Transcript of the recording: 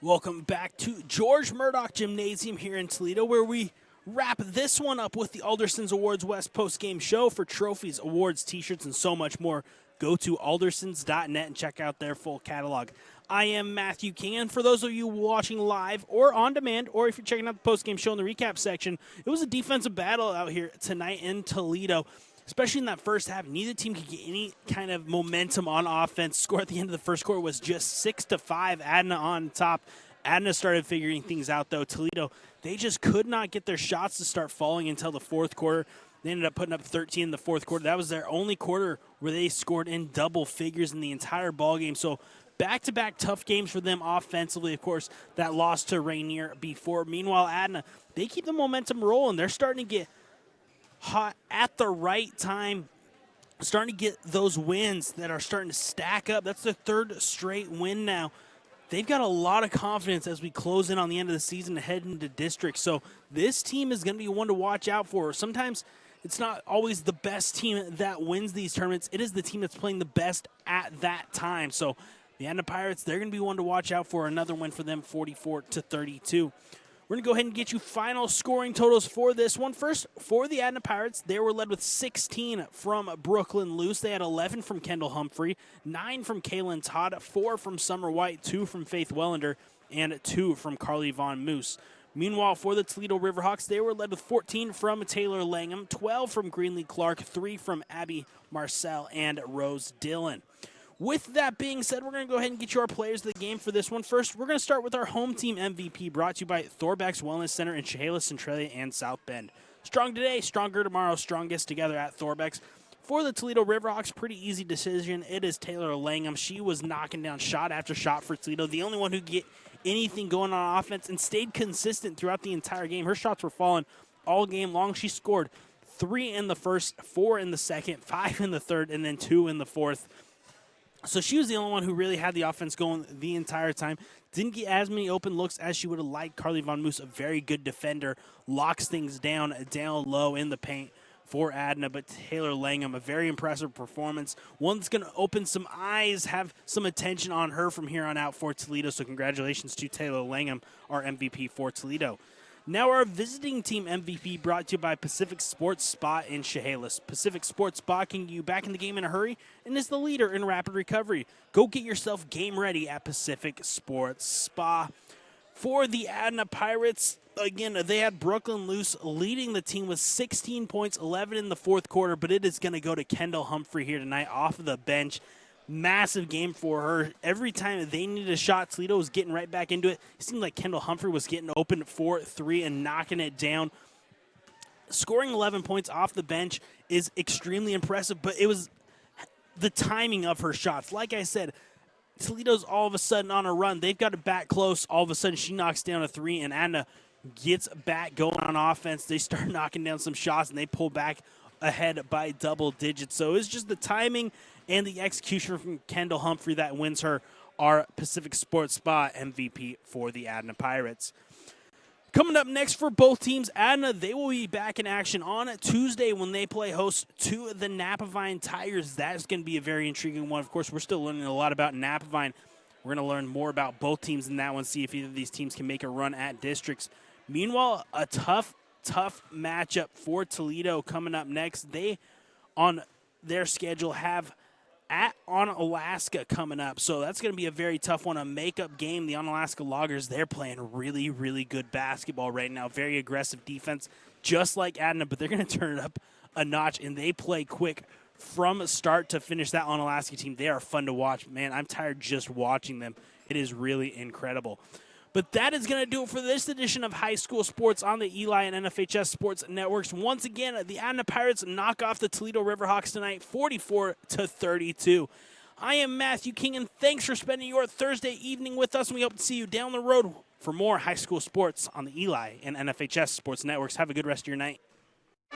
Welcome back to George Murdoch Gymnasium here in Toledo, where we wrap this one up with the Aldersons Awards West post-game show. For trophies, awards, t-shirts, and so much more, go to aldersons.net and check out their full catalog. I am Matthew King, and for those of you watching live or on demand, or if you're checking out the post-game show in the recap section, it was a defensive battle out here tonight in Toledo. Especially in that first half, neither team could get any kind of momentum on offense. Score at the end of the first quarter was just 6-5. Adna on top. Adna started figuring things out, though. Toledo, they just could not get their shots to start falling until the fourth quarter. They ended up putting up 13 in the fourth quarter. That was their only quarter where they scored in double figures in the entire ballgame. So back-to-back tough games for them offensively. Of course, that loss to Rainier before. Meanwhile, Adna, they keep the momentum rolling. They're starting to get hot at the right time, starting to get those wins that are starting to stack up. That's their third straight win now. They've got a lot of confidence as we close in on the end of the season to head into district. So this team is going to be one to watch out for. Sometimes it's not always the best team that wins these tournaments. It is the team that's playing the best at that time. So the Adna Pirates, they're going to be one to watch out for. Another win for them, 44-32. We're going to go ahead and get you final scoring totals for this one. First, for the Adna Pirates, they were led with 16 from Brooklyn Luce. They had 11 from Kendall Humphrey, 9 from Kaylin Todd, 4 from Summer White, 2 from Faith Wellender, and 2 from Carly Von Moose. Meanwhile, for the Toledo Riverhawks, they were led with 14 from Taylor Langham, 12 from Greenlee Clark, 3 from Abby Marcel, and Rose Dillon. With that being said, we're going to go ahead and get you our players of the game for this one. First, we're going to start with our home team MVP, brought to you by Thorbeck's Wellness Center in Chehalis, Centralia, and South Bend. Strong today, stronger tomorrow, strongest together at Thorbeck's. For the Toledo Riverhawks, pretty easy decision. It is Taylor Langham. She was knocking down shot after shot for Toledo, the only one who could get anything going on offense and stayed consistent throughout the entire game. Her shots were falling all game long. She scored 3 in the first, 4 in the second, 5 in the third, and then 2 in the fourth. So she was the only one who really had the offense going the entire time. Didn't get as many open looks as she would have liked. Carly Von Moose, a very good defender, locks things down low in the paint for Adna. But Taylor Langham, a very impressive performance. One that's going to open some eyes, have some attention on her from here on out for Toledo. So congratulations to Taylor Langham, our MVP for Toledo. Now our visiting team MVP, brought to you by Pacific Sports Spa in Chehalis. Pacific Sports Spa can get you back in the game in a hurry and is the leader in rapid recovery. Go get yourself game ready at Pacific Sports Spa. For the Adna Pirates, again, they had Brooklyn Luce leading the team with 16 points, 11 in the fourth quarter, but it is going to go to Kendall Humphrey here tonight off of the bench. Massive game for her. Every time they needed a shot, Toledo was getting right back into it. It seemed like Kendall Humphrey was getting open for 3 and knocking it down. Scoring 11 points off the bench is extremely impressive, but it was the timing of her shots. Like I said, Toledo's all of a sudden on a run. They've got it back close. All of a sudden, she knocks down a 3, and Adna gets back going on offense. They start knocking down some shots, and they pull back ahead by double digits. So it's just the timing and the execution from Kendall Humphrey that wins her our Pacific Sports Spa MVP for the Adna Pirates. Coming up next for both teams, Adna, they will be back in action on Tuesday when they play host to the Napavine Tigers. That's going to be a very intriguing one. Of course, we're still learning a lot about Napavine. We're going to learn more about both teams in that one, see if either of these teams can make a run at districts. Meanwhile, a tough matchup for Toledo coming up next. They, on their schedule, have at Onalaska coming up. So that's going to be a very tough one, a makeup game. The Onalaska Loggers, they're playing really, really good basketball right now. Very aggressive defense, just like Adna, but they're going to turn it up a notch, and they play quick from start to finish. That Onalaska team, they are fun to watch. Man, I'm tired just watching them. It is really incredible. But that is going to do it for this edition of High School Sports on the Eli and NFHS Sports Networks. Once again, the Adna Pirates knock off the Toledo Riverhawks tonight, 44-32. I am Matthew King, and thanks for spending your Thursday evening with us, and we hope to see you down the road for more high school sports on the Eli and NFHS Sports Networks. Have a good rest of your night.